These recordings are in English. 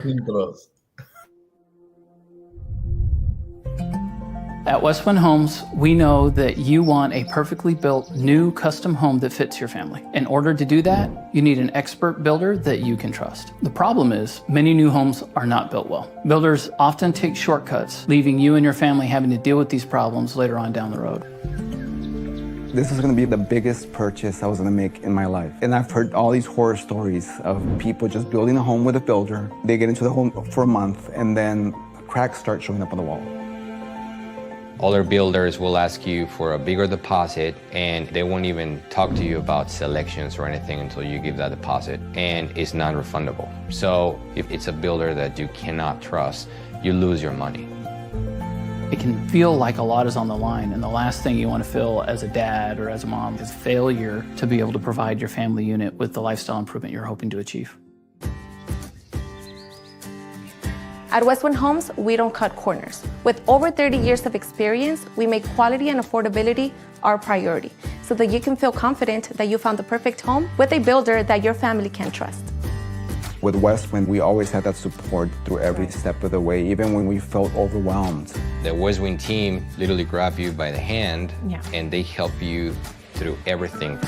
Intros. At WestWind Homes, we know that you want a perfectly built new custom home that fits your family. In order to do that, you need an expert builder that you can trust. The problem is, many new homes are not built well. Builders often take shortcuts, leaving you and your family having to deal with these problems later on down the road. This is gonna be the biggest purchase I was gonna make in my life. And I've heard all these horror stories of people just building a home with a builder. They get into the home for a month and then cracks start showing up on the wall. Other builders will ask you for a bigger deposit and they won't even talk to you about selections or anything until you give that deposit, and it's non-refundable. So if it's a builder that you cannot trust, you lose your money. It can feel like a lot is on the line, and the last thing you want to feel as a dad or as a mom is failure to be able to provide your family unit with the lifestyle improvement you're hoping to achieve. At WestWind Homes, we don't cut corners. With over 30 years of experience, we make quality and affordability our priority so that you can feel confident that you found the perfect home with a builder that your family can trust. With WestWind, we always had that support through every step of the way, even when we felt overwhelmed. The WestWind team literally grab you by the hand and they help you through everything.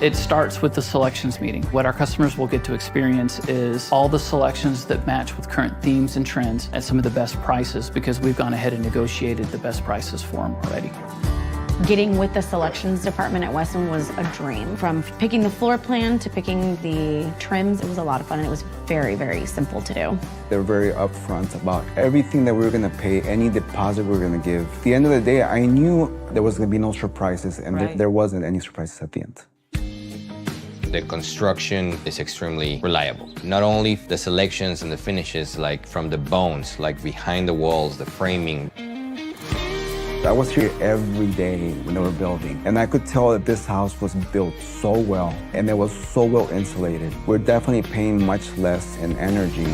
It starts with the selections meeting. What our customers will get to experience is all the selections that match with current themes and trends at some of the best prices, because we've gone ahead and negotiated the best prices for them already. Getting with the selections department at WestWind was a dream. From picking the floor plan to picking the trims, it was a lot of fun, and it was very, very simple to do. They're very upfront about everything that we were gonna pay, any deposit we were gonna give. At the end of the day, I knew there was gonna be no surprises, and there wasn't any surprises at the end. The construction is extremely reliable. Not only the selections and the finishes, like from the bones, like behind the walls, the framing. I was here every day when they were building, and I could tell that this house was built so well, and it was so well insulated. We're definitely paying much less in energy.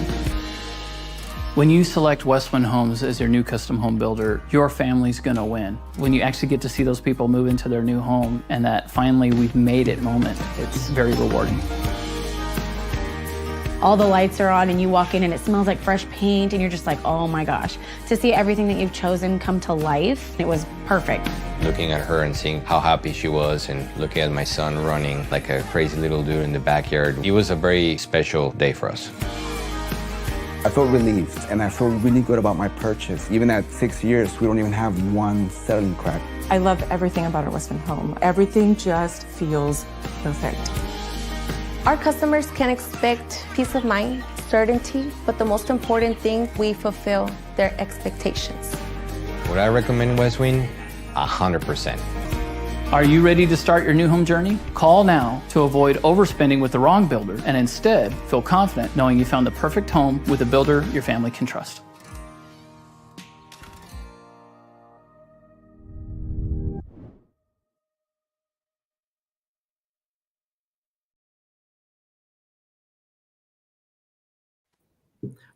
When you select WestWind Homes as your new custom home builder, your family's gonna win. When you actually get to see those people move into their new home and that finally we've made it moment, it's very rewarding. All the lights are on and you walk in and it smells like fresh paint and you're just like, oh my gosh. To see everything that you've chosen come to life, it was perfect. Looking at her and seeing how happy she was, and looking at my son running like a crazy little dude in the backyard, it was a very special day for us. I felt relieved, and I feel really good about my purchase. Even at 6 years, we don't even have one settling crack. I love everything about our WestWind home. Everything just feels perfect. Our customers can expect peace of mind, certainty, but the most important thing, we fulfill their expectations. Would I recommend WestWind? 100%. Are you ready to start your new home journey? Call now to avoid overspending with the wrong builder and instead feel confident knowing you found the perfect home with a builder your family can trust.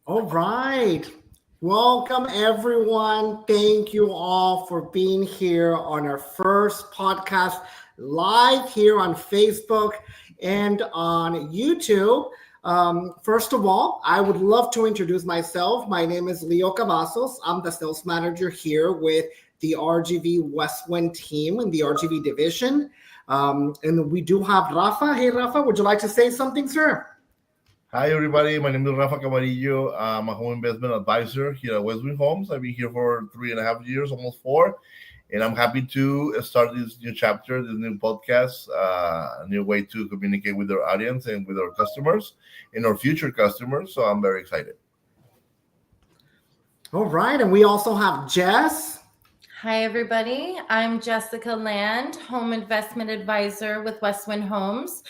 All right. Welcome, everyone. Thank you all for being here on our first podcast live here on Facebook and on YouTube. First of all, I would love to introduce myself. My name is Leo Cavazos. I'm the sales manager here with the RGV WestWind team in the RGV division. And we do have Rafa. Hey, Rafa, would you like to say something, sir? Hi, everybody. My name is Rafa Camarillo. I'm a home investment advisor here at WestWind Homes. I've been here for 3.5 years, almost 4. And I'm happy to start this new chapter, this new podcast, a new way to communicate with our audience and with our customers and our future customers. So I'm very excited. All right. And we also have Jess. Hi, everybody. I'm Jessica Land, Home Investment Advisor with WestWind Homes.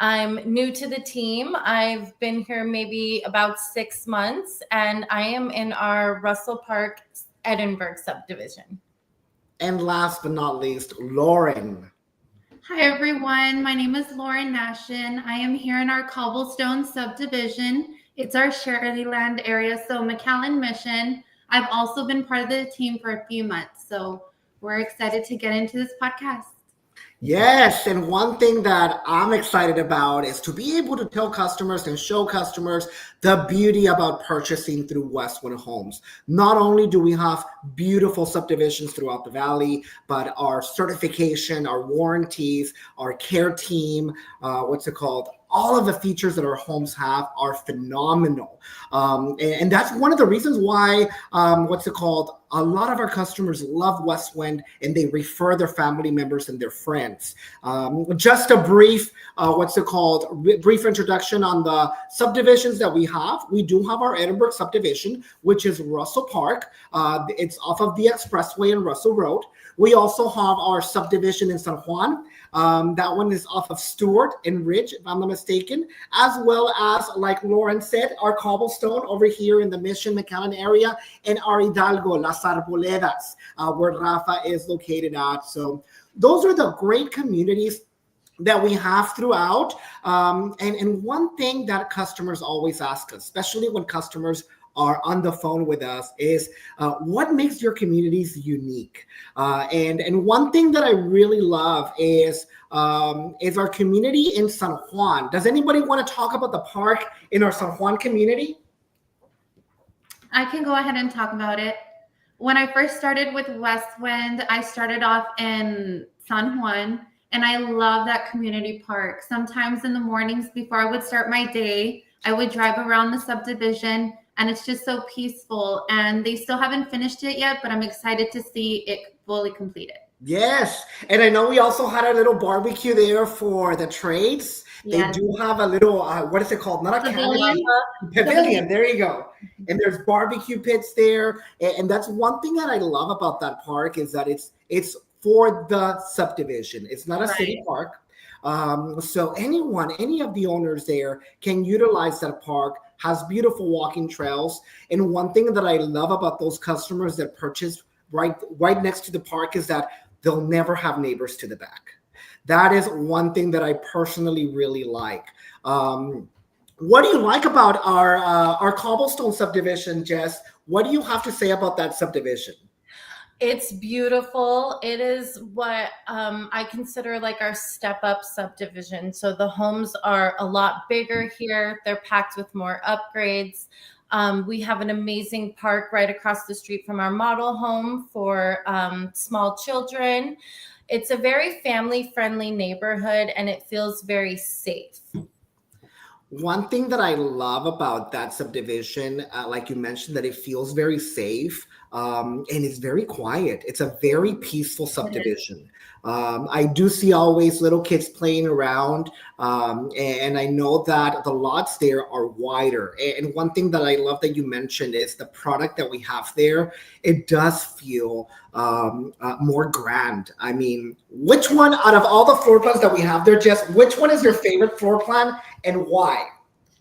I'm new to the team. I've been here maybe about 6 months, and I am in our Russell Park, Edinburgh subdivision. And last but not least, Lauren. Hi, everyone. My name is Lauren Nashin. I am here in our Cobblestone subdivision. It's our Shirley Land area, so McAllen Mission. I've also been part of the team for a few months, so we're excited to get into this podcast. Yes, and one thing that I'm excited about is to be able to tell customers and show customers the beauty about purchasing through Westwood Homes. Not only do we have beautiful subdivisions throughout the valley, but our certification, our warranties, our care team, what's it called? All of the features that our homes have are phenomenal. And that's one of the reasons why, what's it called? A lot of our customers love WestWind and they refer their family members and their friends. Just a brief, what's it called? Brief introduction on the subdivisions that we have. We do have our Edinburgh subdivision, which is Russell Park. It's off of the Expressway and Russell Road. We also have our subdivision in San Juan. That one is off of Stewart and Ridge, if I'm not mistaken, as well as, like Lauren said, our Cobblestone over here in the Mission McAllen area, and our Hidalgo, Las Arboledas, where Rafa is located at. So those are the great communities that we have throughout. And one thing that customers always ask us, especially when customers are on the phone with us, is what makes your communities unique? And one thing that I really love is our community in San Juan. Does anybody want to talk about the park in our San Juan community? I can go ahead and talk about it. When I first started with WestWind, I started off in San Juan, and I love that community park. Sometimes in the mornings before I would start my day, I would drive around the subdivision, and it's just so peaceful. And they still haven't finished it yet, but I'm excited to see it fully completed. Yes, and I know we also had a little barbecue there for the trades. Yes. They do have a little, what is it called? Not a Pavilion. pavilion. There you go. And there's barbecue pits there, and that's one thing that I love about that park is that it's for the subdivision. It's not a city park. So any of the owners there can utilize that park. Has beautiful walking trails, and one thing that I love about those customers that purchase right next to the park is that they'll never have neighbors to the back. That is one thing that I personally really like. What do you like about our Cobblestone subdivision, Jess? What do you have to say about that subdivision? It's beautiful. It is what I consider like our step up subdivision. So the homes are a lot bigger here. They're packed with more upgrades. We have an amazing park right across the street from our model home for small children. It's a very family-friendly neighborhood, and it feels very safe. One thing that I love about that subdivision, like you mentioned, that it feels very safe and it's very quiet. It's a very peaceful subdivision. I do see always little kids playing around, and I know that the lots there are wider. And one thing that I love that you mentioned is the product that we have there. It does feel more grand. I mean, which one out of all the floor plans that we have there, Jess, which one is your favorite floor plan and why?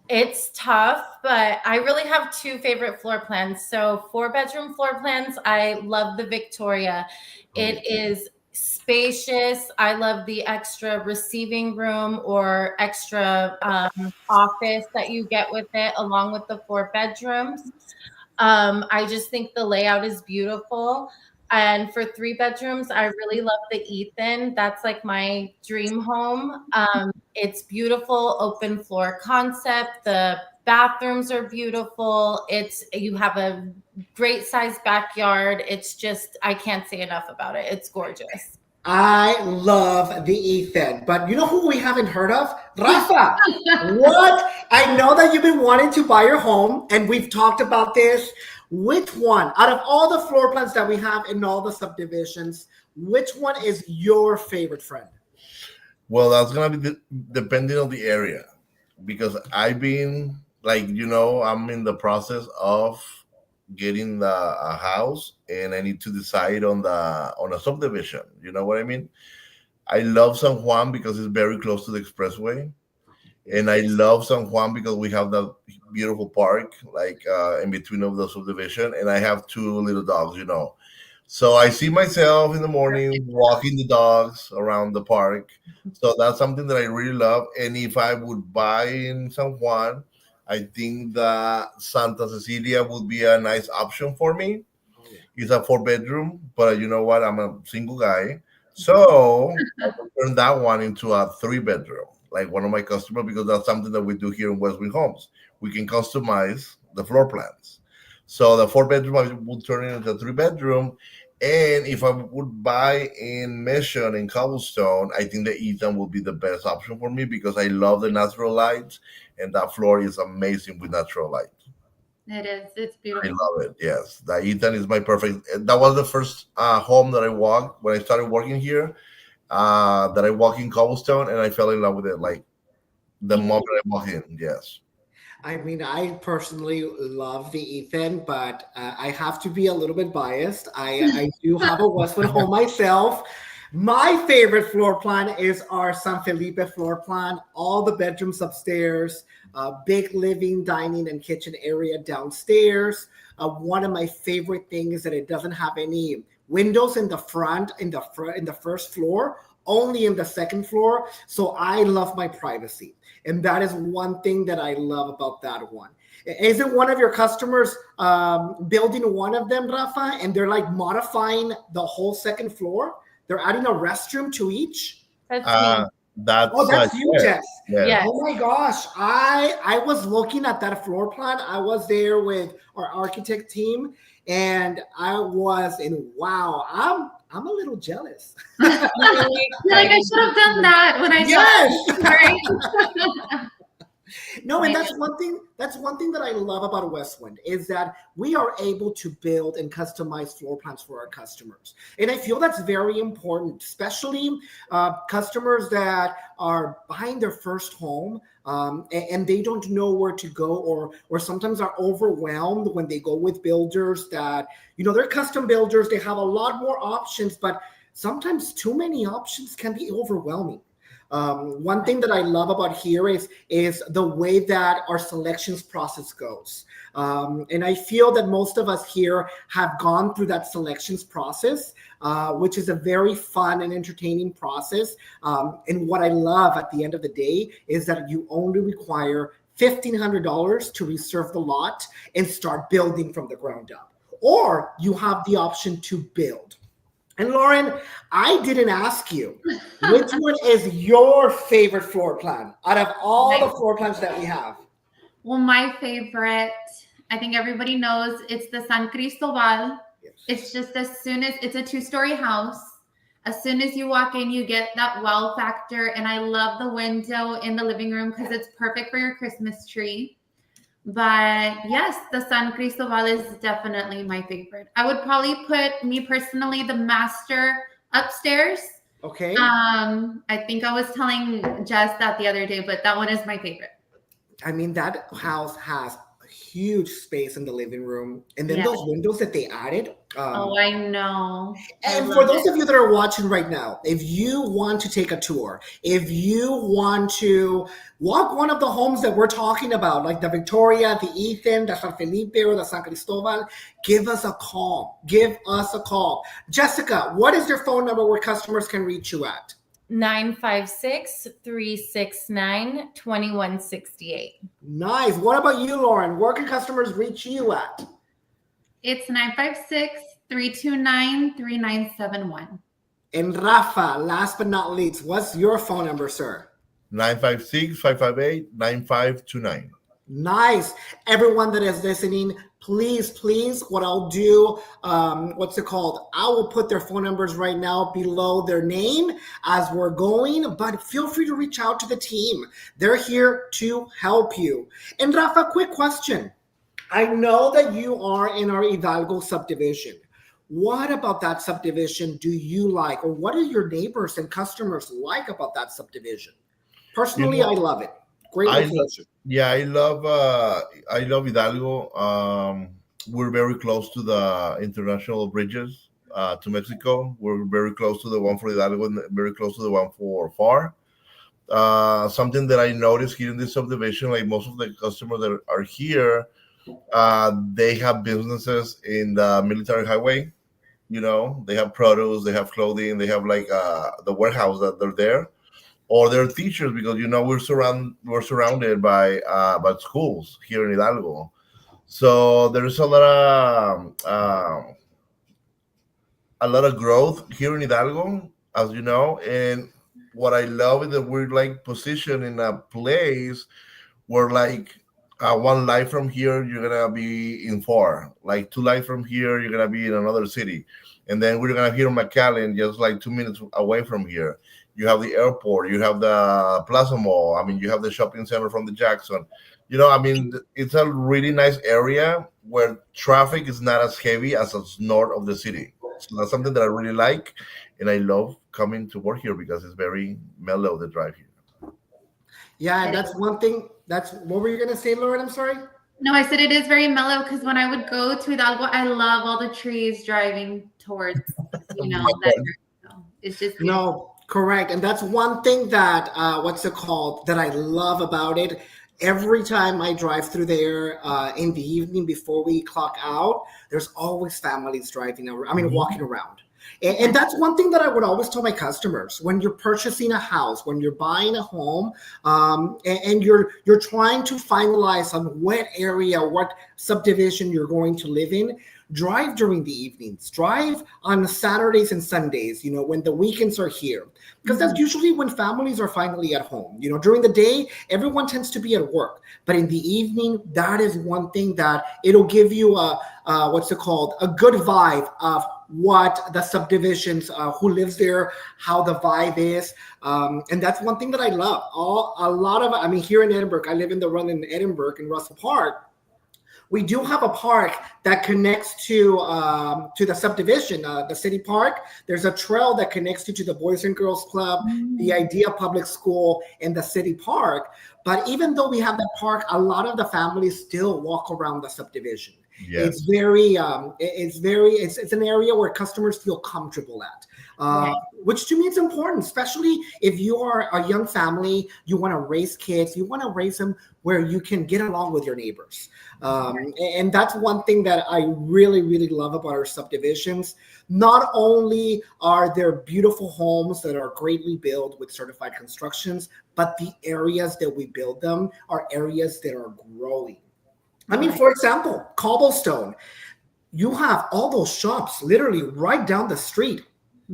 It's tough, but I really have two favorite floor plans. So 4-bedroom floor plans, I love the Victoria. It is spacious. I love the extra receiving room or extra office that you get with it, along with the 4 bedrooms. I just think the layout is beautiful. And for 3 bedrooms, I really love the Ethan. That's like my dream home. It's beautiful, open floor concept. The bathrooms are beautiful. You have a great sized backyard. It's just, I can't say enough about it. It's gorgeous. I love the Ethan, but you know who we haven't heard of? Rafa. What? I know that you've been wanting to buy your home, and we've talked about this. Which one, out of all the floor plans that we have in all the subdivisions, which one is your favorite, friend? Well, that's gonna be depending on the area, because I've been I'm in the process of getting a house, and I need to decide on a subdivision. You know what I mean? I love San Juan because it's very close to the expressway, and I love San Juan because we have that beautiful park in between of the subdivision, and I have 2 little dogs. So I see myself in the morning walking the dogs around the park. So that's something that I really love. And if I would buy in San Juan, I think that Santa Cecilia would be a nice option for me. It's a 4-bedroom, but you know what? I'm a single guy. So I will turn that one into a 3 bedroom, like one of my customers, because that's something that we do here in WestWind Homes. We can customize the floor plans. So the 4 bedroom I would turn it into a 3 bedroom. And if I would buy in Mission in Cobblestone, I think the Ethan will be the best option for me because I love the natural lights and that floor is amazing with natural light. It is. It's I beautiful. love it. Yes, the Ethan is my perfect. That was the first home that I walked when I started working here. That I walked in Cobblestone and I fell in love with it. Like the moment I walked in. Yes. I mean, I personally love the Ethan, but I have to be a little bit biased. I do have a Westwood home myself. My favorite floor plan is our San Felipe floor plan. All the bedrooms upstairs, big living, dining, and kitchen area downstairs. One of my favorite things is that it doesn't have any windows in the front, in the first floor, only in the second floor. So I love my privacy. And that is one thing that I love about that one. Isn't one of your customers building one of them, Rafa, and they're like modifying the whole second floor? They're adding a restroom to each. That's Uh, me. that's Oh, that's you, yes, Jess. yes. Yes. Oh my gosh. I was looking at that floor plan. I was there with our architect team and I was in wow. I'm a little jealous. Really You're like, I should have done that when I Yes. Right? No, and that's one thing. That's one thing that I love about WestWind is that we are able to build and customize floor plans for our customers, and I feel that's very important, especially customers that are buying their first home and they don't know where to go, or sometimes are overwhelmed when they go with builders that they're custom builders. They have a lot more options, but sometimes too many options can be overwhelming. One thing that I love about here is the way that our selections process goes, and I feel that most of us here have gone through that selections process, which is a very fun and entertaining process. And what I love at the end of the day is that you only require $1,500 to reserve the lot and start building from the ground up, or you have the option to build. And Lauren, I didn't ask you, which one is your favorite floor plan out of all the floor plans that we have? Well, my favorite, I think everybody knows, it's the San Cristobal. Yes. It's just as soon as it's a 2-story house, as soon as you walk in, you get that wow factor. And I love the window in the living room because it's perfect for your Christmas tree. But yes, the San Cristobal is definitely my favorite. I would probably put, me personally, the master upstairs. Okay. I think I was telling Jess that the other day, but that one is my favorite. I mean, that house has a huge space in the living room. And then Yeah. those windows that they added. Oh, I know. And for those of you that are watching right now, if you want to take a tour, if you want to walk one of the homes that we're talking about, like the Victoria, the Ethan, the San Felipe, or the San Cristobal, give us a call. Give us a call. Jessica, what is your phone number where customers can reach you at? 956-369-2168. Nice. What about you, Lauren? Where can customers reach you at? It's 956-329-3971. And Rafa, last but not least, what's your phone number, sir? 956-558-9529. Nice. Everyone that is listening, please, what I'll do, what's it called? I will put their phone numbers right now below their name as we're going, but feel free to reach out to the team. They're here to help you. And Rafa, quick question. I know that you are in our Hidalgo subdivision. What about that subdivision do you like, or what do your neighbors and customers like about that subdivision? Personally, I love it. Great location. I love Hidalgo. We're very close to the international bridges to Mexico. We're very close to the one for Hidalgo and very close to the one for FAR. Something that I noticed here in this subdivision, like most of the customers that are here, they have businesses in the military highway. They have produce, they have clothing, they have like the warehouse that they're there, or they're teachers because we're surrounded by schools here in Hidalgo. So there's a lot of growth here in Hidalgo. as you know. And what I love is that we're like positioned in a place where like one light from here you're gonna be in four, like two lights from here you're gonna be in another city, and then we're gonna hear McAllen just like 2 minutes away from here. You have the airport, you have the Plaza Mall. I mean, you have the shopping center from the Jackson. I mean, it's a really nice area where traffic is not as heavy as it's north of the city. So that's something that I really like, and I love coming to work here because it's very mellow the drive here. Yeah, and that's one thing. That's what were you gonna say, Lauren? I'm sorry. No, I said it is very mellow because when I would go to Hidalgo, I love all the trees driving towards, that area. So it's just beautiful. No, correct. And that's one thing that what's it called that I love about it. Every time I drive through there in the evening before we clock out, there's always families driving around. I mean, walking around. And that's one thing that I would always tell my customers when you're purchasing a house, when you're buying a home, and you're trying to finalize on what area, what subdivision you're going to live in. Drive during the evenings. Drive on Saturdays and Sundays. When the weekends are here, because that's usually when families are finally at home. During the day, everyone tends to be at work, but in the evening, that is one thing that it'll give you a good vibe of what the subdivisions, who lives there, how the vibe is. And that's one thing that I love. Here in Edinburgh, I live in the run in Edinburgh in Russell Park. We do have a park that connects to the subdivision, the city park. There's a trail that connects you to the Boys and Girls Club, the Idea Public School, and the city park. But even though we have that park, a lot of the families still walk around the subdivision. Yes. It's an area where customers feel comfortable at. Which to me is important, especially if you are a young family, you want to raise kids, you want to raise them where you can get along with your neighbors. And that's one thing that I really, really love about our subdivisions. Not only are there beautiful homes that are greatly built with certified constructions, but the areas that we build them are areas that are growing. I mean, for example, Cobblestone, you have all those shops literally right down the street.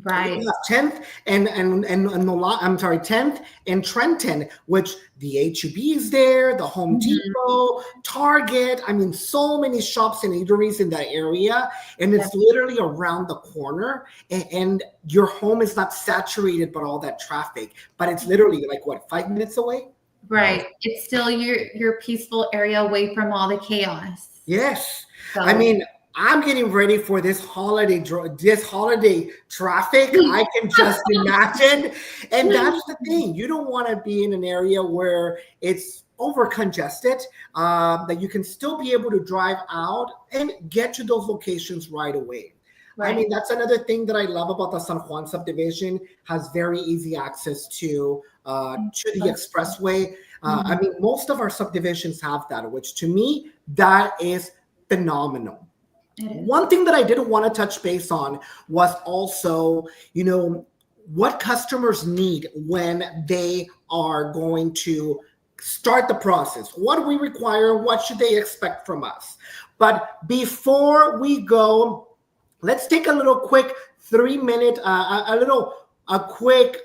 Right. You have 10th and 10th and Trenton, which the H-E-B is there, the Home Depot, Target. I mean, so many shops and eateries in that area, and it's literally around the corner. And your home is not saturated by all that traffic, but it's literally like 5 minutes away. Right. It's still your peaceful area away from all the chaos. Yes. So. I mean, I'm getting ready for this holiday traffic. I can just imagine. And that's the thing. You don't want to be in an area where it's over congested, that you can still be able to drive out and get to those locations right away. Right. I mean, that's another thing that I love about the San Juan subdivision, has very easy access to the expressway. I mean, most of our subdivisions have that, which to me, that is phenomenal. One thing that I didn't want to touch base on was also, what customers need when they are going to start the process. What do we require? What should they expect from us? But before we go, let's take a little quick 3-minute, a quick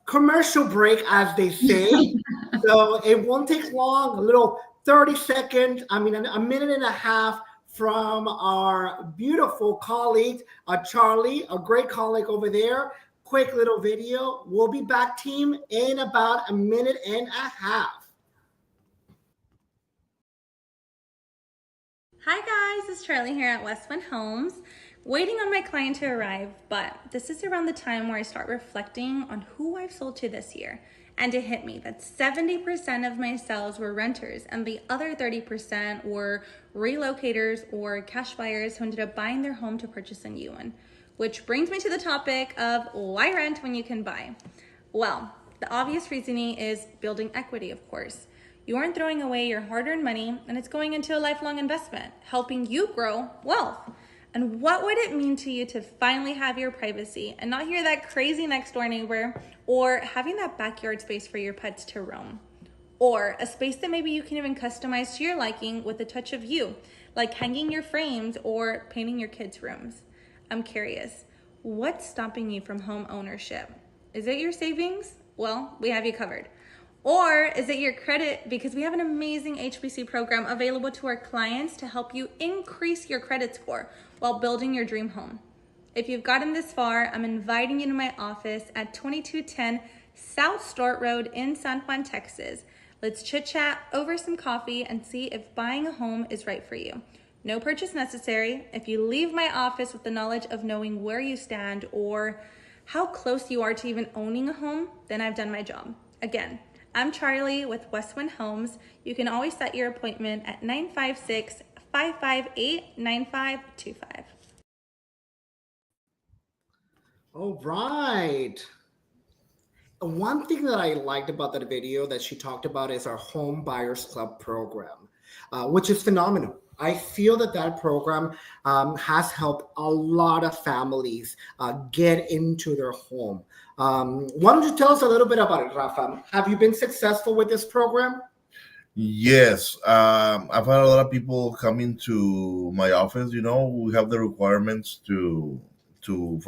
commercial break, as they say. So it won't take long, a little 30 seconds, a minute and a half, from our beautiful colleague, Charlie, a great colleague over there. Quick little video. We'll be back, team, in about a minute and a half. Hi guys, it's Charlie here at WestWind Homes. Waiting on my client to arrive, but this is around the time where I start reflecting on who I've sold to this year. And it hit me that 70% of my sales were renters and the other 30% were relocators or cash buyers who ended up buying their home to purchase a new one. Which brings me to the topic of why rent when you can buy? Well, the obvious reasoning is building equity, of course. You aren't throwing away your hard-earned money, and it's going into a lifelong investment, helping you grow wealth. And what would it mean to you to finally have your privacy and not hear that crazy next door neighbor, or having that backyard space for your pets to roam? Or a space that maybe you can even customize to your liking with a touch of you, like hanging your frames or painting your kids' rooms. I'm curious, What's stopping you from home ownership? Is it your savings? Well, we have you covered. Or is it your credit? Because we have an amazing HBC program available to our clients to help you increase your credit score while building your dream home. If you've gotten this far, I'm inviting you to my office at 2210 South Stort Road in San Juan, Texas. Let's chit chat over some coffee and see if buying a home is right for you. No purchase necessary. If you leave my office with the knowledge of knowing where you stand or how close you are to even owning a home, then I've done my job. Again, I'm Charlie with WestWind Homes. You can always set your appointment at 956-558-9525. All right. One thing that I liked about that video that she talked about is our Home Buyers Club program, which is phenomenal. I feel that that program has helped a lot of families get into their home. Why don't you tell us a little bit about it, Rafa? Have you been successful with this program? Yes, I've had a lot of people coming to my office. We have the requirements for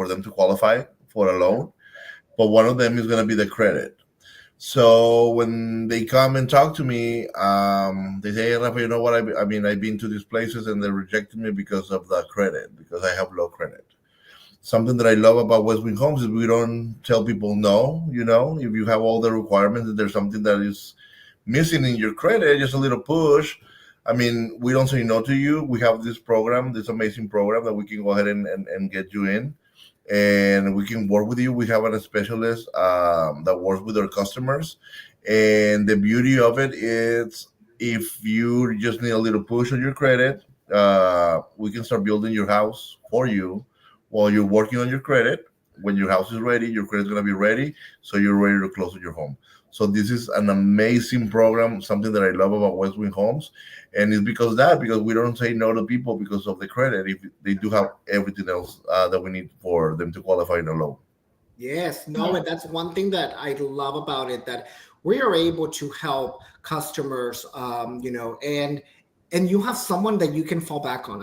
them to qualify for a loan, but one of them is going to be the credit. So when they come and talk to me, they say, "Hey, Rafa, you know what? I've been to these places and they rejected me because of the credit, because I have low credit." Something that I love about WestWind Homes is we don't tell people no. If you have all the requirements and there's something that is missing in your credit, just a little push. We don't say no to you. We have this program, this amazing program that we can go ahead and get you in, and we can work with you. We have a specialist that works with our customers, and the beauty of it is if you just need a little push on your credit, we can start building your house for you while you're working on your credit. When your house is ready, your credit's going to be ready, so you're ready to close on your home. So this is an amazing program, something that I love about WestWind Homes, and it's because we don't say no to people because of the credit. If they do have everything else that we need for them to qualify in a loan. Yes, no, and that's one thing that I love about it, that we are able to help customers, and you have someone that you can fall back on.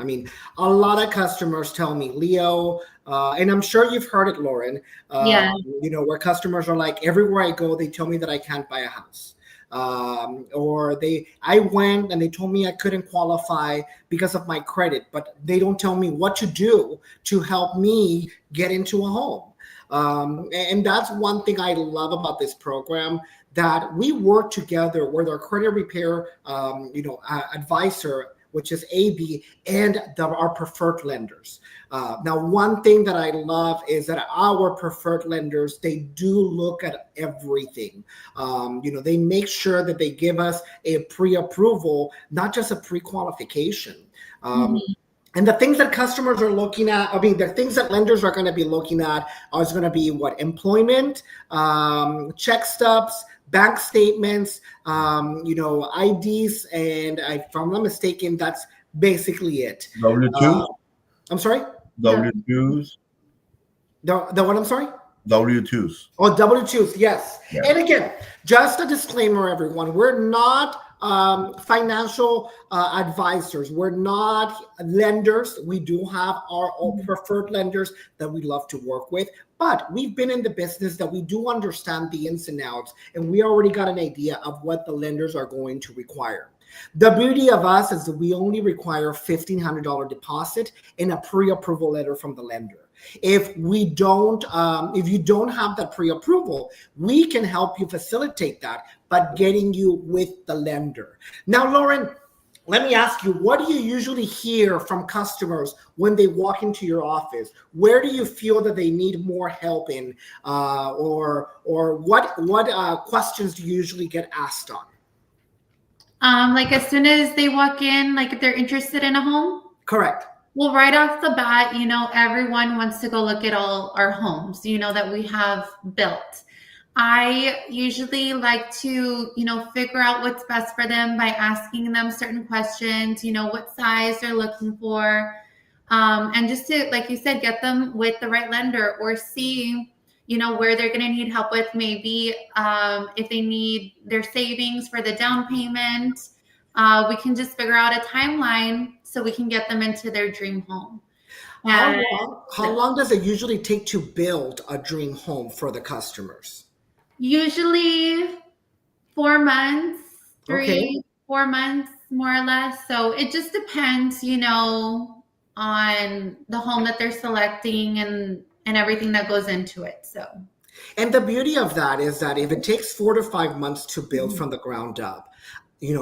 A lot of customers tell me, Leo, and I'm sure you've heard it, Lauren, Yeah. Where customers are like, everywhere I go, they tell me that I can't buy a house. I went and they told me I couldn't qualify because of my credit, but they don't tell me what to do to help me get into a home. And that's one thing I love about this program, that we work together with our credit repair, advisor, which is AB, and our preferred lenders. Now, one thing that I love is that our preferred lenders, they do look at everything. They make sure that they give us a pre-approval, not just a pre-qualification. And the things that customers are looking at, the things that lenders are going to be looking at is going to be what? Employment, check stubs, bank statements, IDs, and if I'm not mistaken, that's basically it. W2? I'm sorry? W2s? The what, I'm sorry? W2s. Oh, W2s, yes. Yeah. And again, just a disclaimer, everyone. We're not financial advisors. We're not lenders. We do have our own preferred lenders that we love to work with, but we've been in the business that we do understand the ins and outs, and we already got an idea of what the lenders are going to require. The beauty of us is that we only require $1,500 deposit and a pre-approval letter from the lender. If you don't have that pre-approval, we can help you facilitate that by getting you with the lender. Now, Lauren, let me ask you, what do you usually hear from customers when they walk into your office? Where do you feel that they need more help in, or what questions do you usually get asked on? Like as soon as they walk in, like if they're interested in a home? Correct. Well, right off the bat, everyone wants to go look at all our homes, that we have built. I usually like to, figure out what's best for them by asking them certain questions, what size they're looking for, and just to, like you said, get them with the right lender, or see, where they're going to need help with, maybe if they need their savings for the down payment. We can just figure out a timeline so we can get them into their dream home. And How long does it usually take to build a dream home for the customers? usually 4 months, Okay. 3, 4 months, more or less. So it just depends, on the home that they're selecting and everything that goes into it. So And the beauty of that is that if it takes 4 to 5 months to build from the ground up,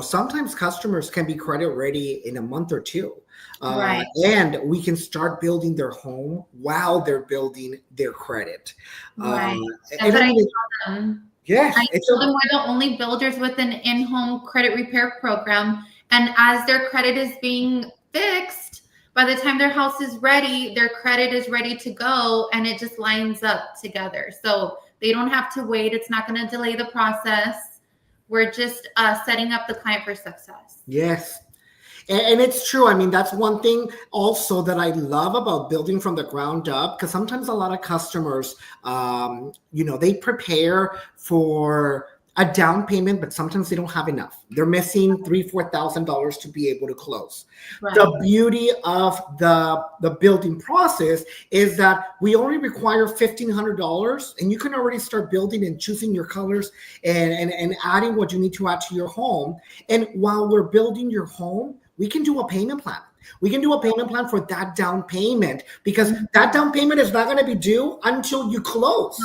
sometimes customers can be credit ready in a month or two. right. And we can start building their home while they're building their credit. Right. That's And what I I mean, tell them. yes, I it's tell them we're the only builders with an in-home credit repair program. And as their credit is being fixed, by the time their house is ready, their credit is ready to go, and it just lines up together. So they don't have to wait. It's not going to delay the process. We're just setting up the client for success. yes. And it's true. I mean, that's one thing also that I love about building from the ground up, because sometimes a lot of customers, they prepare for a down payment, but sometimes they don't have enough. They're missing $3,000-4,000 to be able to close. Right. The beauty of the building process is that we only require $1,500, and you can already start building and choosing your colors and adding what you need to add to your home. And while we're building your home, we can do a payment plan. We can do a payment plan for that down payment, because that down payment is not going to be due until you close.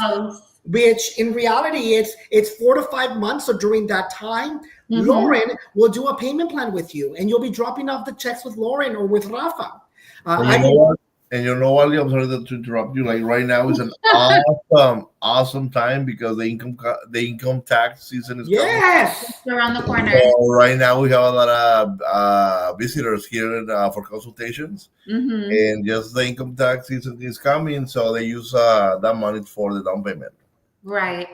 Which in reality, it's 4 to 5 months. So during that time, Lauren will do a payment plan with you, and you'll be dropping off the checks with Lauren or with Rafa. And you know what, I'm sorry to interrupt you. Like right now is an awesome time because the income tax season is yes coming. Around the corner. So right now we have a lot of visitors here for consultations, and just the income tax season is coming, so they use that money for the down payment. Right.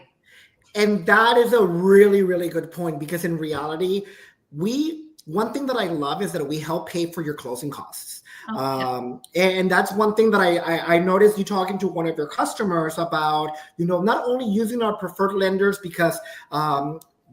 And that is a really, really good point, because in reality, one thing that I love is that we help pay for your closing costs. And that's one thing that I noticed you talking to one of your customers about, not only using our preferred lenders because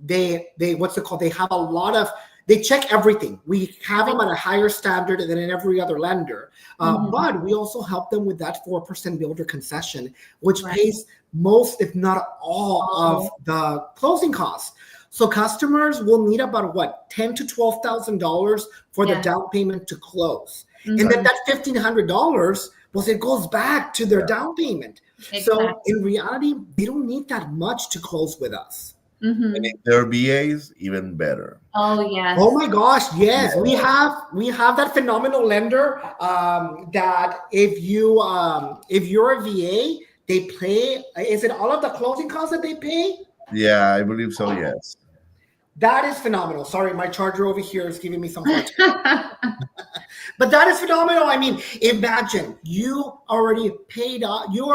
they have a lot of, they check everything. We have them at a higher standard than in every other lender. But we also help them with that 4% builder concession, which pays most, if not all, of the closing costs. So customers will need about $10,000 to $12,000 for the down payment to close. And then that $1,500, it goes back to their down payment. Exactly. So in reality, they don't need that much to close with us. And if they're VAs, even better. Oh yes. Oh my gosh, yes. We have that phenomenal lender that if you're a VA, they pay. Is it all of the closing costs that they pay? Yeah, I believe so. Yes. That is phenomenal. Sorry, my charger over here is giving me some hard time. But that is phenomenal. I mean, imagine you already paid up. You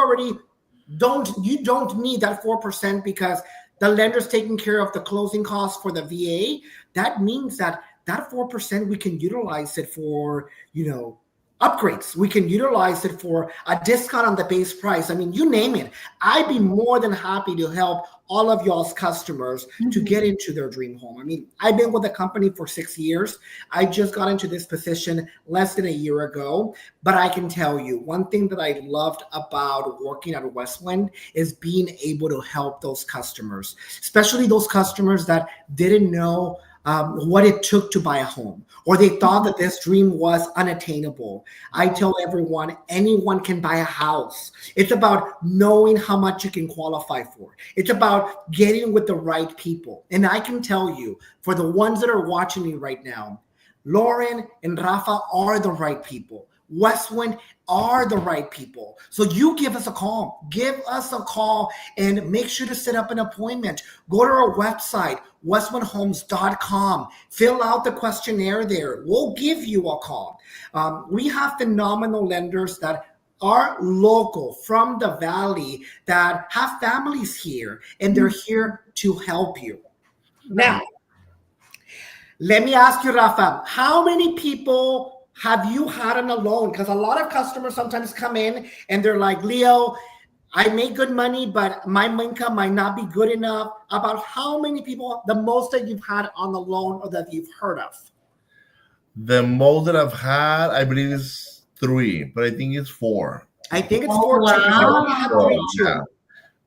don't need that 4% because the lender's taking care of the closing costs for the VA. That means that 4% we can utilize it for, upgrades. We can utilize it for a discount on the base price. I mean, you name it. I'd be more than happy to help all of y'all's customers to get into their dream home. I mean, I've been with the company for 6 years. I just got into this position less than a year ago. But I can tell you, one thing that I loved about working at WestWind is being able to help those customers, especially those customers that didn't know what it took to buy a home, or they thought that this dream was unattainable. I tell everyone, anyone can buy a house. It's about knowing how much you can qualify for. It's about getting with the right people. And I can tell you, for the ones that are watching me right now, Lauren and Rafa are the right people. WestWind are the right people. So you give us a call. Give us a call and make sure to set up an appointment. Go to our website, westwindhomes.com. Fill out the questionnaire there. We'll give you a call. We have phenomenal lenders that are local from the Valley that have families here, and they're here to help you. Now, let me ask you, Rafa, how many people have you had on a loan? Because a lot of customers sometimes come in and they're like, Leo, I make good money, but my income might not be good enough. About how many people, the most that you've had on the loan or that you've heard of? The most that I've had, I believe, is 3, but I think it's 4. I think it's Oh, 4 too, because I wow. only have So, 3 too. yeah.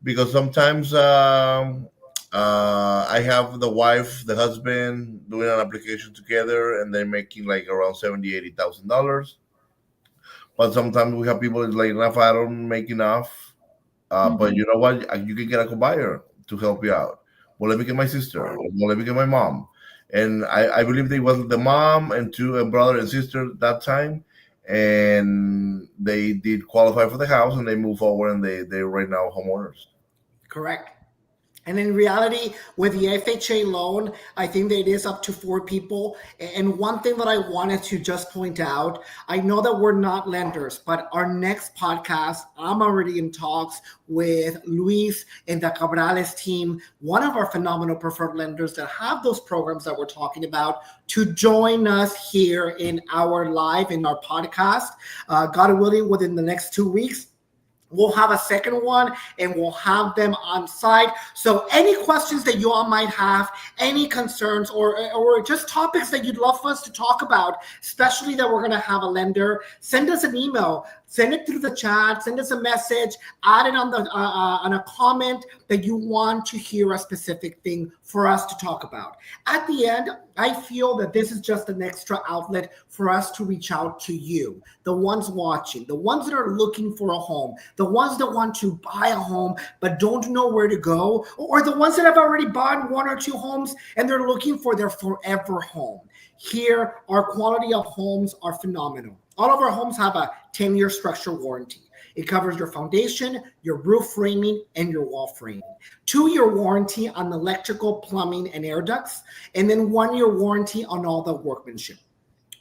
Because sometimes I have the wife, the husband doing an application together, and they're making like around $70,000, $80,000. But sometimes we have people like, Rafa, I don't make enough. But you know what? You can get a co-buyer to help you out. Well, let me get my sister. Well, let me get my mom. And I believe they was the mom and two a brother and sister that time, and they did qualify for the house and they moved forward and they're right now homeowners. Correct. And in reality, with the FHA loan, I think that it is up to 4 people. And one thing that I wanted to just point out, I know that we're not lenders, but our next podcast, I'm already in talks with Luis and the Cabrales team, one of our phenomenal preferred lenders that have those programs that we're talking about, to join us here in our live, in our podcast. God willing, within the next 2 weeks, we'll have a second one and we'll have them on site. So any questions that you all might have, any concerns or just topics that you'd love for us to talk about, especially that we're going to have a lender, send us an email, send it through the chat, send us a message, add it on a comment that you want to hear a specific thing for us to talk about. At the end, I feel that this is just an extra outlet for us to reach out to you, the ones watching, the ones that are looking for a home, the ones that want to buy a home but don't know where to go, or the ones that have already bought 1 or 2 homes and they're looking for their forever home. Here, our quality of homes are phenomenal. All of our homes have a 10-year structural warranty. It covers your foundation, your roof framing, and your wall framing. 2-year warranty on electrical, plumbing, and air ducts, and then 1-year warranty on all the workmanship.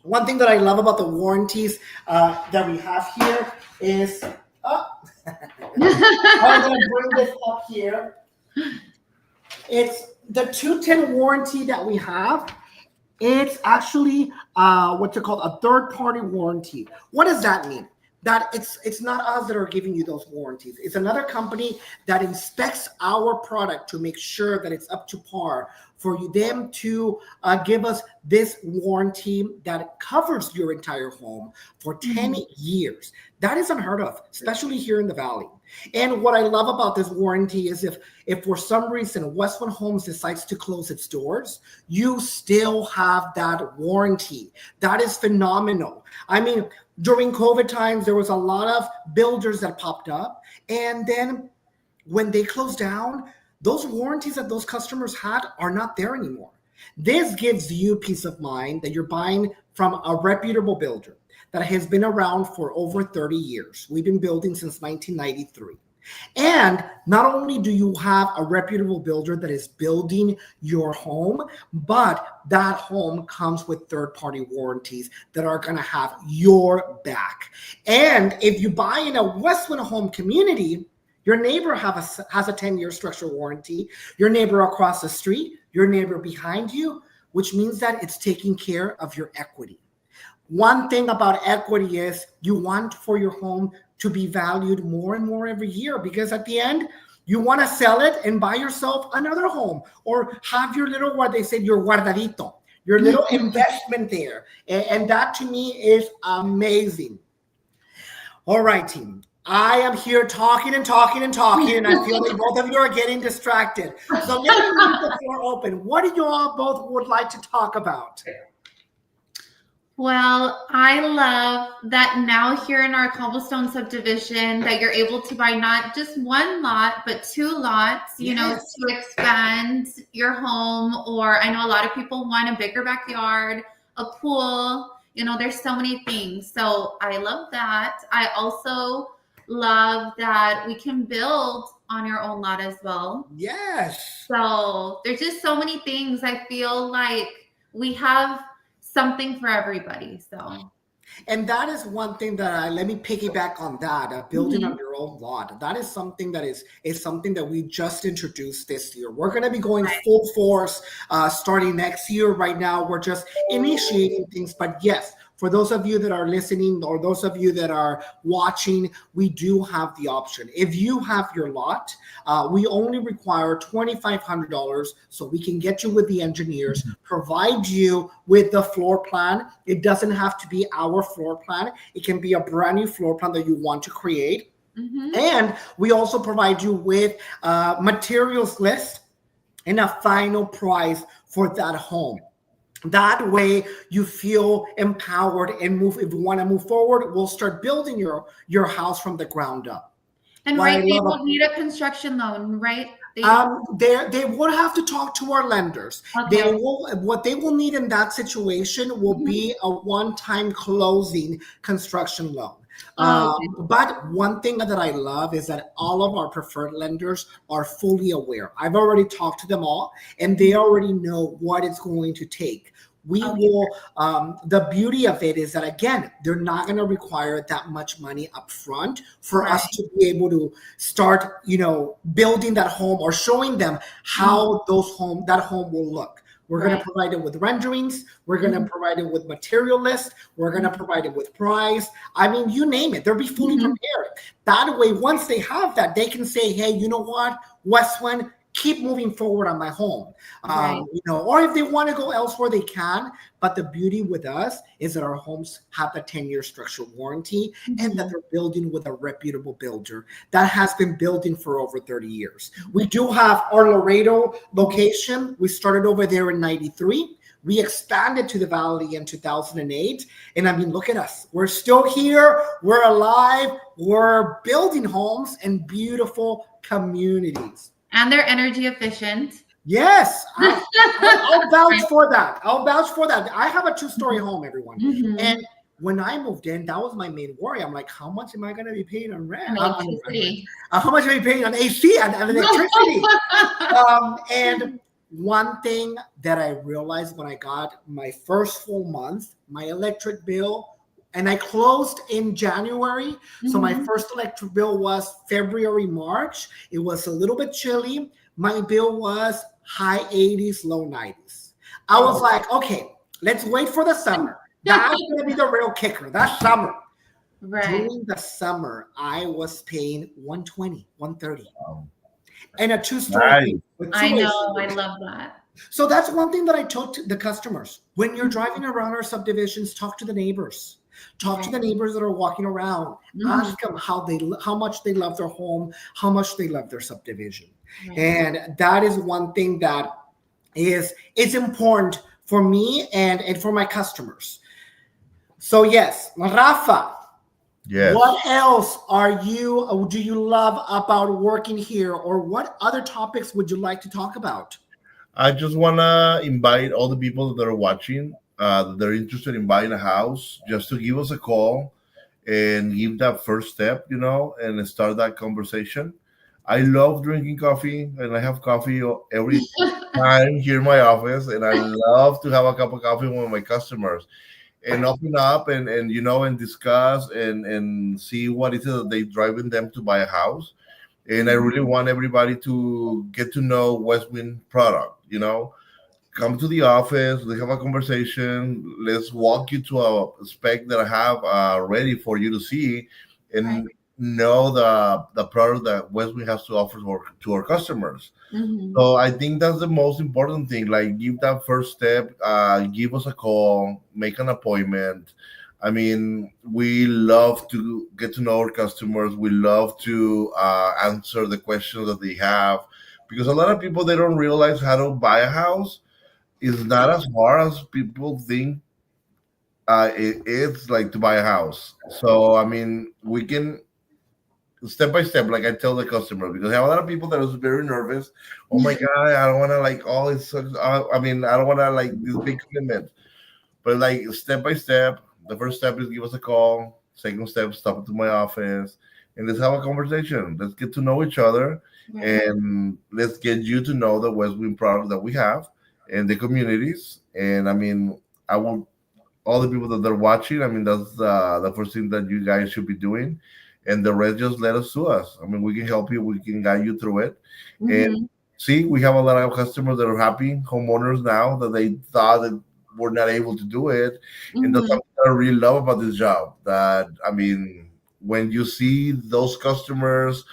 One thing that I love about the warranties that we have here is, I'm going to bring this up here. It's the 210 warranty that we have. It's actually what's it called, a third-party warranty. What does that mean? That it's not us that are giving you those warranties. It's another company that inspects our product to make sure that it's up to par for them to give us this warranty that covers your entire home for 10 years. That is unheard of, especially here in the Valley. And what I love about this warranty is if for some reason WestWind Homes decides to close its doors, you still have that warranty. That is phenomenal. I mean, during COVID times, there was a lot of builders that popped up. And then when they closed down, those warranties that those customers had are not there anymore. This gives you peace of mind that you're buying from a reputable builder that has been around for over 30 years. We've been building since 1993. And not only do you have a reputable builder that is building your home, but that home comes with third-party warranties that are going to have your back. And if you buy in a WestWind home community, your neighbor has a 10-year structural warranty, your neighbor across the street, your neighbor behind you, which means that it's taking care of your equity. One thing about equity is you want for your home to be valued more and more every year, because at the end, you want to sell it and buy yourself another home or have your little, what they said, your guardadito, your little investment there. And that to me is amazing. All right, team. I am here talking and talking and talking, and I feel like both of you are getting distracted. So let me leave the floor open. What do you all both would like to talk about? Well, I love that now here in our cobblestone subdivision that you're able to buy not just 1 lot, but 2 lots, you know, to expand your home. Or I know a lot of people want a bigger backyard, a pool, you know, there's so many things. So I love that. I also love that we can build on your own lot as well. Yes. So there's just so many things. I feel like we have something for everybody. So, and that is one thing that let me piggyback on that, building on your own lot. That is something that is something that we just introduced this year. We're going to be going full force starting next year. Right now, we're just initiating things, but yes, for those of you that are listening or those of you that are watching, we do have the option. If you have your lot, we only require $2,500 so we can get you with the engineers, provide you with the floor plan. It doesn't have to be our floor plan. It can be a brand new floor plan that you want to create. And we also provide you with materials list and a final price for that home. That way you feel empowered and move. If you want to move forward, we'll start building your house from the ground up. And right, they won't need a construction loan, right? They would have to talk to our lenders. Okay. What they will need in that situation will be a one-time closing construction loan. But one thing that I love is that all of our preferred lenders are fully aware. I've already talked to them all, and they already know what it's going to take. We will, the beauty of it is that, again, they're not going to require that much money up front for us to be able to start, building that home or showing them how that home will look. We're going to provide it with renderings. We're going to provide it with material list. We're going to provide it with price. I mean, you name it. They'll be fully prepared. That way, once they have that, they can say, hey, you know what, WestWind, keep moving forward on my home. Or if they want to go elsewhere, they can. But the beauty with us is that our homes have a 10-year structural warranty and that they're building with a reputable builder that has been building for over 30 years. We do have our Laredo location. We started over there in 93. We expanded to the Valley in 2008. And I mean, look at us. We're still here. We're alive. We're building homes in beautiful communities. And they're energy efficient. Yes, I'll vouch for that. I have a 2-story home, everyone. And when I moved in, that was my main worry. I'm like, how much am I going to be paying on rent? How much am I paying on AC and electricity? And one thing that I realized when I got my first full month, my electric bill, and I closed in January. So my first electric bill was February, March. It was a little bit chilly. My bill was high 80s, low 90s. I was like, okay, let's wait for the summer. That's going to be the real kicker. That's summer. During the summer, I was paying $120, $130. And a 2-story. I know. I love that. So that's one thing that I told to the customers. When you're driving around our subdivisions, talk to the neighbors. Talk to the neighbors that are walking around. Ask them how much they love their home, how much they love their subdivision. And that is one thing that is important for me and for my customers. So yes, Rafa. Yes. What else do you love about working here, or what other topics would you like to talk about? I just want to invite all the people that are watching, that are interested in buying a house, just to give us a call and give that first step, and start that conversation. I love drinking coffee, and I have coffee every time here in my office, and I love to have a cup of coffee with my customers and open up and discuss and see what is it that they driving them to buy a house. And I really want everybody to get to know WestWind product. Come to the office, let's have a conversation. Let's walk you to a spec that I have ready for you to see and know the product that WestWind has to offer to our customers. So I think that's the most important thing. Like, give that first step, give us a call, make an appointment. I mean, we love to get to know our customers. We love to answer the questions that they have, because a lot of people, they don't realize how to buy a house. It's not as hard as people think it's like to buy a house. So, I mean, we can step by step, like I tell the customer, because I have a lot of people that are very nervous. Oh my God, I don't want to like all this. I don't want to like this big commitment. But like step by step, the first step is give us a call. Second step, stop into my office and let's have a conversation. Let's get to know each other, and let's get you to know the WestWind product that we have and the communities. And I mean, I want all the people that are watching. I mean, that's the first thing that you guys should be doing. And the rest, just let us to us. I mean, we can help you. We can guide you through it. And see, we have a lot of customers that are happy, homeowners now, that they thought that were not able to do it. And that's something that I really love about this job. That I mean, when you see those customers,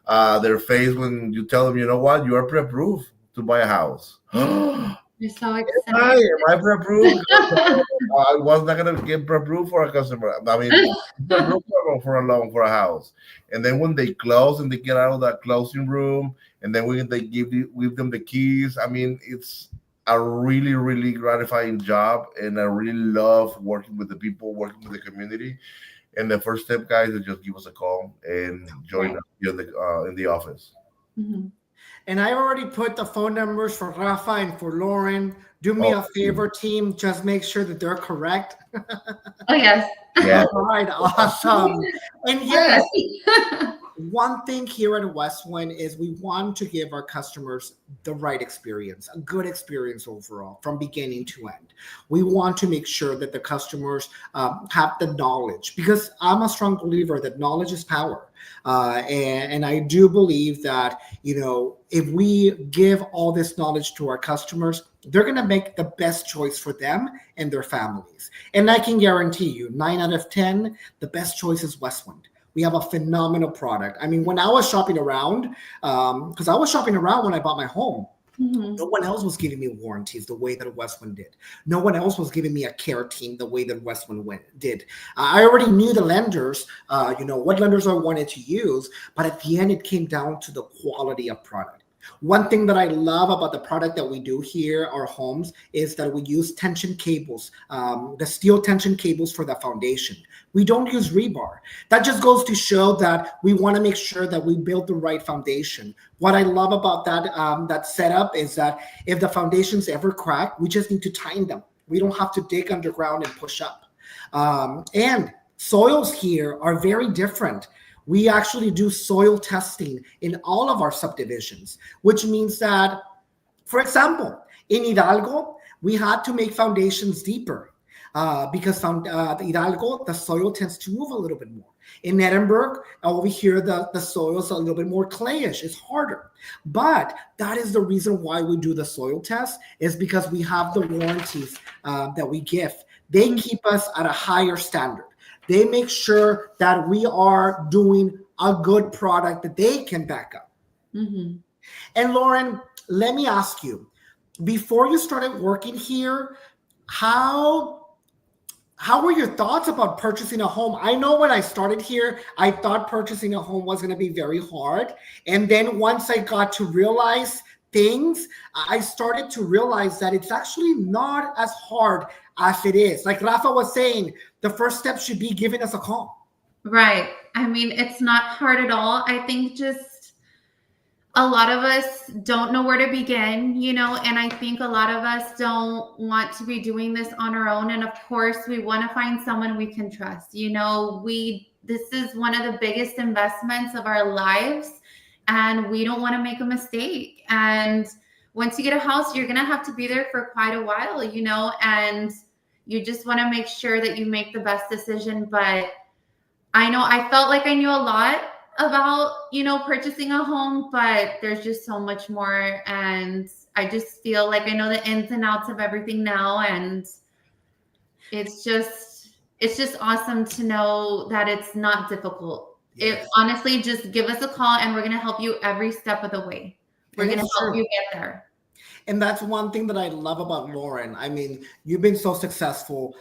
their face when you tell them, you know what, you are pre-approved to buy a house. You're so Hi, excited. am I pre-approved? I was not gonna get pre-approved for a customer. I mean, pre-approved for a loan for a house, and then when they close and they get out of that closing room, and then they give them the keys. I mean, it's a really really gratifying job, and I really love working with the people, working with the community. And the first step, guys, is just give us a call and join us here in the office. And I already put the phone numbers for Rafa and for Lauren. Do me a favor, team. Just make sure that they're correct. Oh, yes. Yeah. All right, awesome. And yes, one thing here at WestWind is we want to give our customers the right experience, a good experience overall from beginning to end. We want to make sure that the customers have the knowledge, because I'm a strong believer that knowledge is power. And I do believe that, if we give all this knowledge to our customers, they're going to make the best choice for them and their families. And I can guarantee you, 9 out of 10, the best choice is WestWind. We have a phenomenal product. I mean, when I was shopping around, because I was shopping around when I bought my home, no one else was giving me warranties the way that WestWind did. No one else was giving me a care team the way that WestWind did. I already knew the lenders, what lenders I wanted to use, but at the end, it came down to the quality of product. One thing that I love about the product that we do here, our homes, is that we use tension cables, the steel tension cables for the foundation. We don't use rebar. That just goes to show that we want to make sure that we build the right foundation. What I love about that setup is that if the foundations ever crack, we just need to tighten them. We don't have to dig underground and push up. And soils here are very different. We actually do soil testing in all of our subdivisions, which means that, for example, in Hidalgo, we had to make foundations deeper because Hidalgo, the soil tends to move a little bit more. In Edinburgh, over here, the soil is a little bit more clayish. It's harder. But that is the reason why we do the soil test, is because we have the warranties that we give. They keep us at a higher standard. They make sure that we are doing a good product that they can back up. And Lauren, let me ask you, before you started working here, how were your thoughts about purchasing a home? I know when I started here, I thought purchasing a home was going to be very hard. And then once I got to realize things, I started to realize that it's actually not as hard as it is. Like Rafa was saying, the first step should be giving us a call. Right. I mean, it's not hard at all. I think just a lot of us don't know where to begin, and I think a lot of us don't want to be doing this on our own. And of course, we want to find someone we can trust. This is one of the biggest investments of our lives, and we don't want to make a mistake. And once you get a house, you're going to have to be there for quite a while, and you just want to make sure that you make the best decision. But I know I felt like I knew a lot about, purchasing a home, but there's just so much more. And I just feel like I know the ins and outs of everything now. And it's just awesome to know that it's not difficult. Yes. Honestly, just give us a call and we're going to help you every step of the way. We're going to help you get there. And that's one thing that I love about Lauren. I mean, you've been so successful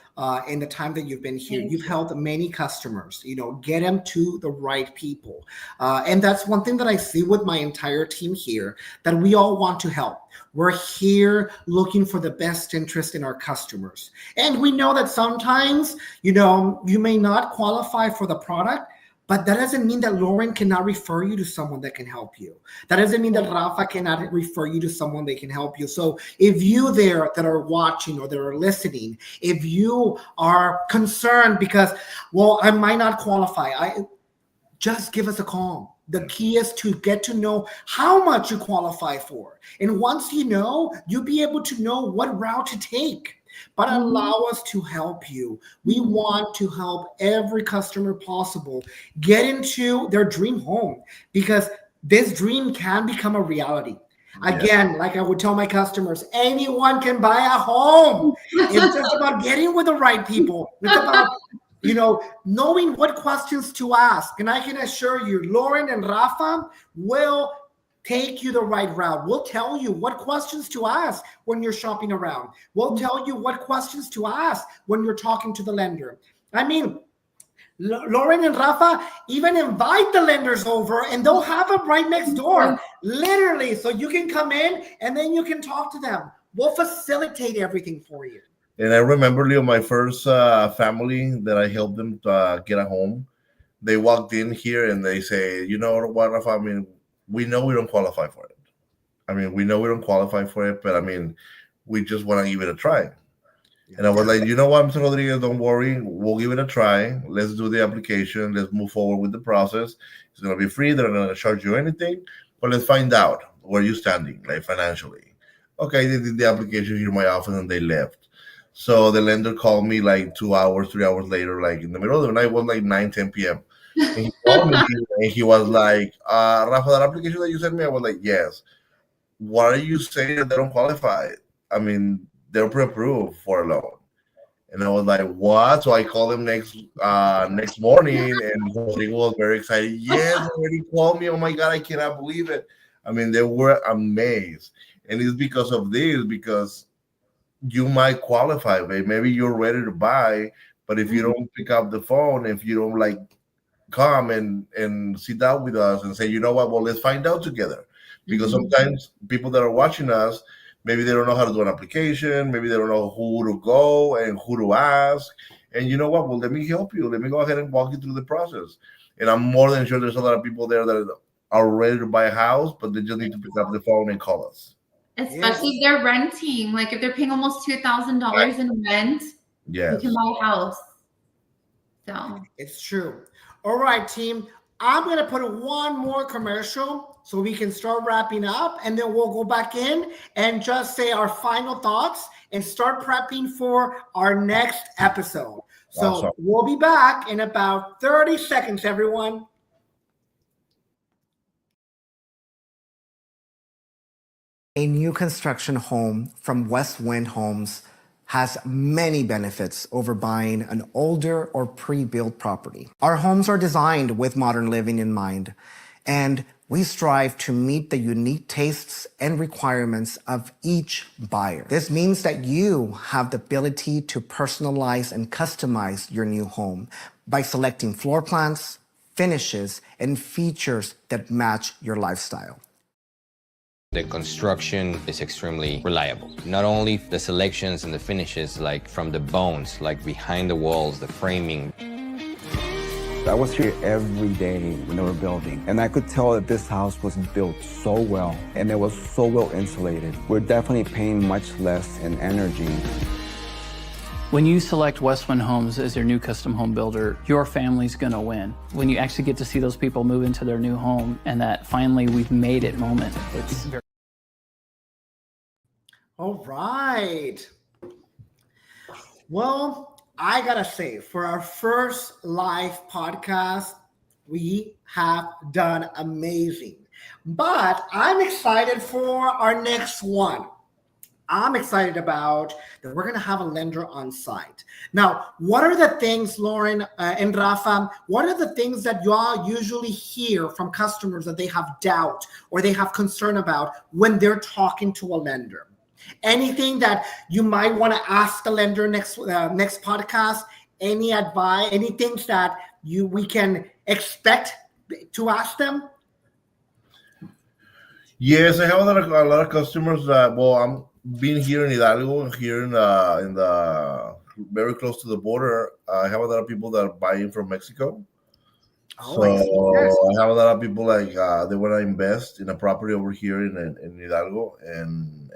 in the time that you've been here. You've helped many customers, get them to the right people. And that's one thing that I see with my entire team here, that we all want to help. We're here looking for the best interest in our customers. And we know that sometimes, you may not qualify for the product, but that doesn't mean that Lauren cannot refer you to someone that can help you. That doesn't mean that Rafa cannot refer you to someone that can help you. So if you there that are watching or that are listening, if you are concerned because, I might not qualify, just give us a call. The key is to get to know how much you qualify for. And once you know, you'll be able to know what route to take. But allow us to help you. We want to help every customer possible get into their dream home, because this dream can become a reality. Again, like I would tell my customers, anyone can buy a home. It's just about getting with the right people. It's about, knowing what questions to ask. And I can assure you, Lauren and Rafa will take you the right route. We'll tell you what questions to ask when you're shopping around. We'll tell you what questions to ask when you're talking to the lender. I mean, Lauren and Rafa even invite the lenders over and they'll have them right next door, literally. So you can come in and then you can talk to them. We'll facilitate everything for you. And I remember, Leo, my first family that I helped them get a home. They walked in here and they say, you know what, Rafa, I mean, we know we don't qualify for it. I mean, we know we don't qualify for it, but I mean, we just want to give it a try. And I was like, you know what, Mr. Rodriguez, don't worry. We'll give it a try. Let's do the application. Let's move forward with the process. It's going to be free. They're not going to charge you anything. But let's find out where you're standing, like financially. Okay, they did the application here in my office and they left. So the lender called me like 2 hours, 3 hours later, like in the middle of the night. It was like 9, 10 p.m. And he called me and he was like, Rafa, that application that you sent me? I was like, yes. Why are you saying that they don't qualify? I mean, they're pre-approved for a loan. And I was like, what? So I called him next morning and Rodrigo was very excited. Yes, already called me. Oh my God, I cannot believe it. I mean, they were amazed. And it's because of this, because you might qualify, babe. Maybe you're ready to buy, but if you don't pick up the phone, if you don't like come and sit down with us and say, you know what, well, let's find out together. Because sometimes people that are watching us, maybe they don't know how to do an application. Maybe they don't know who to go and who to ask. And you know what? Well, let me help you. Let me go ahead and walk you through the process. And I'm more than sure there's a lot of people there that are ready to buy a house, but they just need to pick up the phone and call us. Especially if they're renting. Like if they're paying almost $2,000 in rent, you can buy a house. So it's true. All right, team. I'm going to put one more commercial so we can start wrapping up, and then we'll go back in and just say our final thoughts and start prepping for our next episode. So we'll be back in about 30 seconds, everyone. A new construction home from WestWind Homes has many benefits over buying an older or pre-built property. Our homes are designed with modern living in mind, and we strive to meet the unique tastes and requirements of each buyer. This means that you have the ability to personalize and customize your new home by selecting floor plans, finishes, and features that match your lifestyle. The construction is extremely reliable. Not only the selections and the finishes, like from the bones, like behind the walls, the framing. I was here every day when they were building, and I could tell that this house was built so well, and it was so well insulated. We're definitely paying much less in energy. When you select WestWind Homes as your new custom home builder, your family's gonna win. When you actually get to see those people move into their new home and that finally we've made it moment, it's very... All right. Well, I gotta say, for our first live podcast, we have done amazing. But I'm excited for our next one. I'm excited about that we're going to have a lender on site. Now, what are the things, Lauren and Rafa, what are the things that y'all usually hear from customers that they have doubt or they have concern about when they're talking to a lender? Anything that you might want to ask the lender next podcast? Any advice? Any things that we can expect to ask them? Yes, I have a lot of customers that, well, I'm being here in Hidalgo, here in the very close to the border. I have a lot of people that are buying from Mexico. So I have a lot of people like they want to invest in a property over here in Hidalgo, and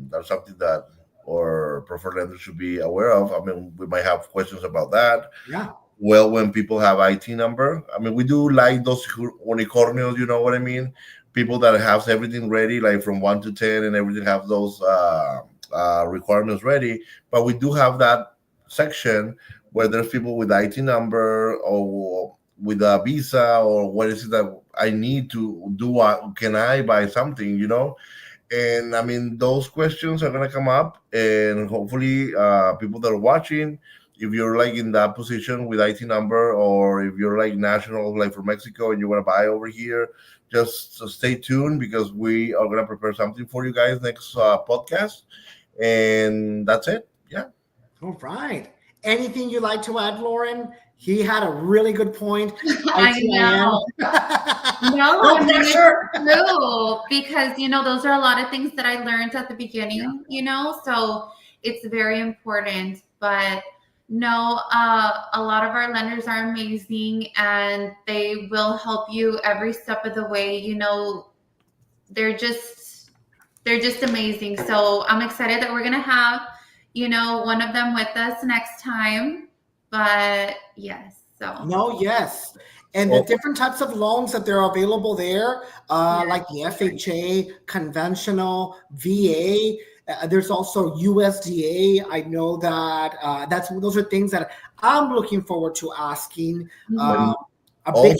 that's something that our preferred lenders should be aware of. I mean, we might have questions about that. Yeah. Well, when people have IT number, I mean, we do like those unicornios, you know what I mean? People that have everything ready, like from 1 to 10, and everything have those requirements ready. But we do have that section where there's people with IT number or with a visa, or what is it that I need to do? Can I buy something, you know? And I mean, those questions are gonna come up, and hopefully, people that are watching, if you're like in that position with IT number, or if you're like national, like from Mexico, and you want to buy over here, just stay tuned because we are gonna prepare something for you guys next podcast, and that's it. Yeah. All right. Anything you'd like to add, Lauren? He had a really good point. I know. No, No I mean, pressure. it's true because those are a lot of things that I learned at the beginning. So it's very important. But no, a lot of our lenders are amazing and they will help you every step of the way. They're just amazing. So I'm excited that we're gonna have one of them with us next time. But yes, so No, yes. And the different types of loans that they're available there, like the FHA, conventional, VA. There's also USDA. I know that those are things that I'm looking forward to asking. And A also, big,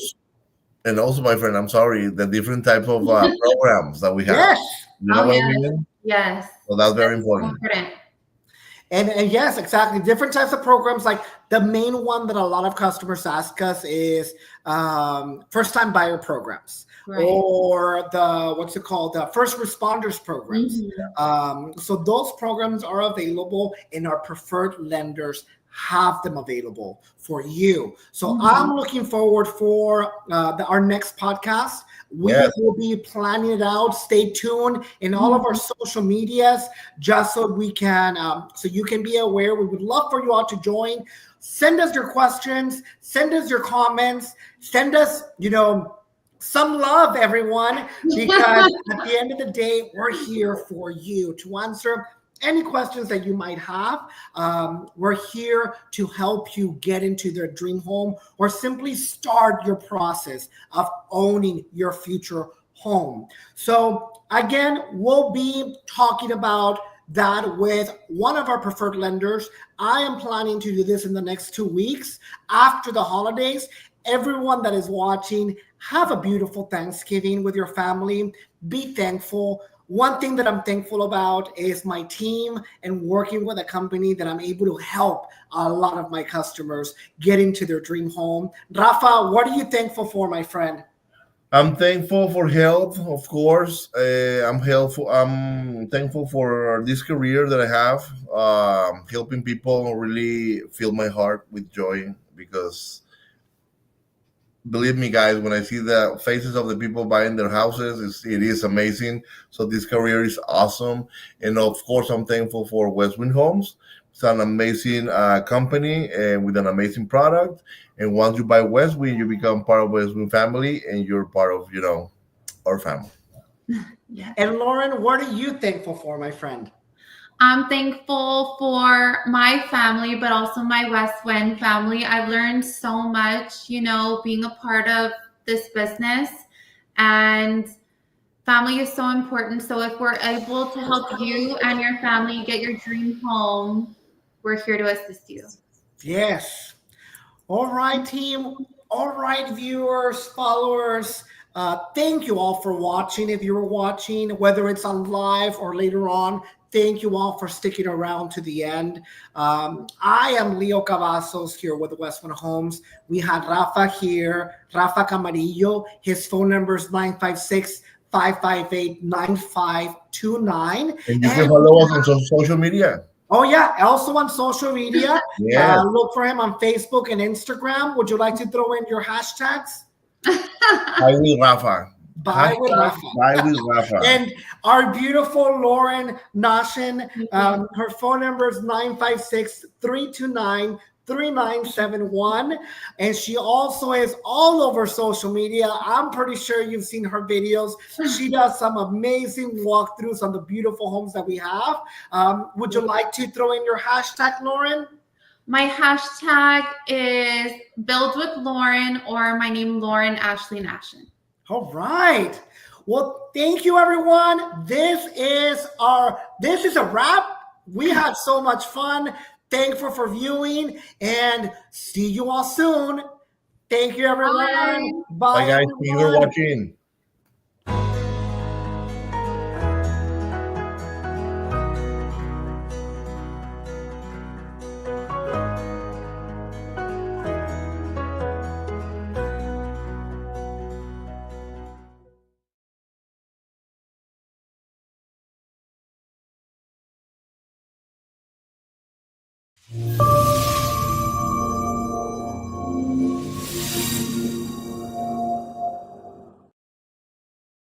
and also, my friend, I'm sorry, the different type of programs that we have. yes. You know Oh, what yes. I mean? Yes. So that's very So important. And yes, exactly. Different types of programs. Like the main one that a lot of customers ask us is first-time buyer programs, Right. or what's it called? The first responders programs. So those programs are available, and our preferred lenders have them available for you. So I'm looking forward for our next podcast. We will be planning it out. Stay tuned in all of our social medias, just so we can, so you can be aware. We would love for you all to join. Send us your questions. Send us your comments. Send us, some love, everyone, because at the end of the day, we're here for you to answer any questions that you might have. We're here to help you get into their dream home, or simply start your process of owning your future home. So again, we'll be talking about that with one of our preferred lenders. I am planning to do this in the next 2 weeks after the holidays. Everyone that is watching, have a beautiful Thanksgiving with your family. Be thankful. One thing that I'm thankful about is my team and working with a company that I'm able to help a lot of my customers get into their dream home. Rafa, what are you thankful for, my friend? I'm thankful for health, of course. I'm thankful for this career that I have, helping people really fill my heart with joy. Because believe me, guys, when I see the faces of the people buying their houses, it is amazing. So this career is awesome, and of course, I'm thankful for WestWind Homes. It's an amazing company with an amazing product. And once you buy WestWind, you become part of WestWind family, and you're part of our family. And Lauren, what are you thankful for, my friend? I'm thankful for my family, but also my WestWind family. I've learned so much, being a part of this business, and family is so important. So if we're able to help you and your family get your dream home, we're here to assist you. Yes. All right, team. All right, viewers, followers. Thank you all for watching. If you're watching, whether it's on live or later on, thank you all for sticking around to the end. I am Leo Cavazos here with WestWind Homes. We had Rafa here, Rafa Camarillo. His phone number is 956-558-9529. And you can follow us on social media. Oh, yeah. Also on social media. Yeah. Look for him on Facebook and Instagram. Would you like to throw in your hashtags? Buy with Rafa. Buy with Rafa. Buy with Rafa. And our beautiful Lauren Nashin, her phone number is 956-329-3971. And she also is all over social media. I'm pretty sure you've seen her videos. She does some amazing walkthroughs on the beautiful homes that we have. Would you like to throw in your hashtag, Lauren? My hashtag is Build with Lauren, or my name, Lauren Ashley Nashin. All right. Well, thank you, everyone. This is a wrap. We had so much fun. Thankful for viewing, and see you all soon. Thank you, everyone. Bye. Bye, guys. Thank you for watching.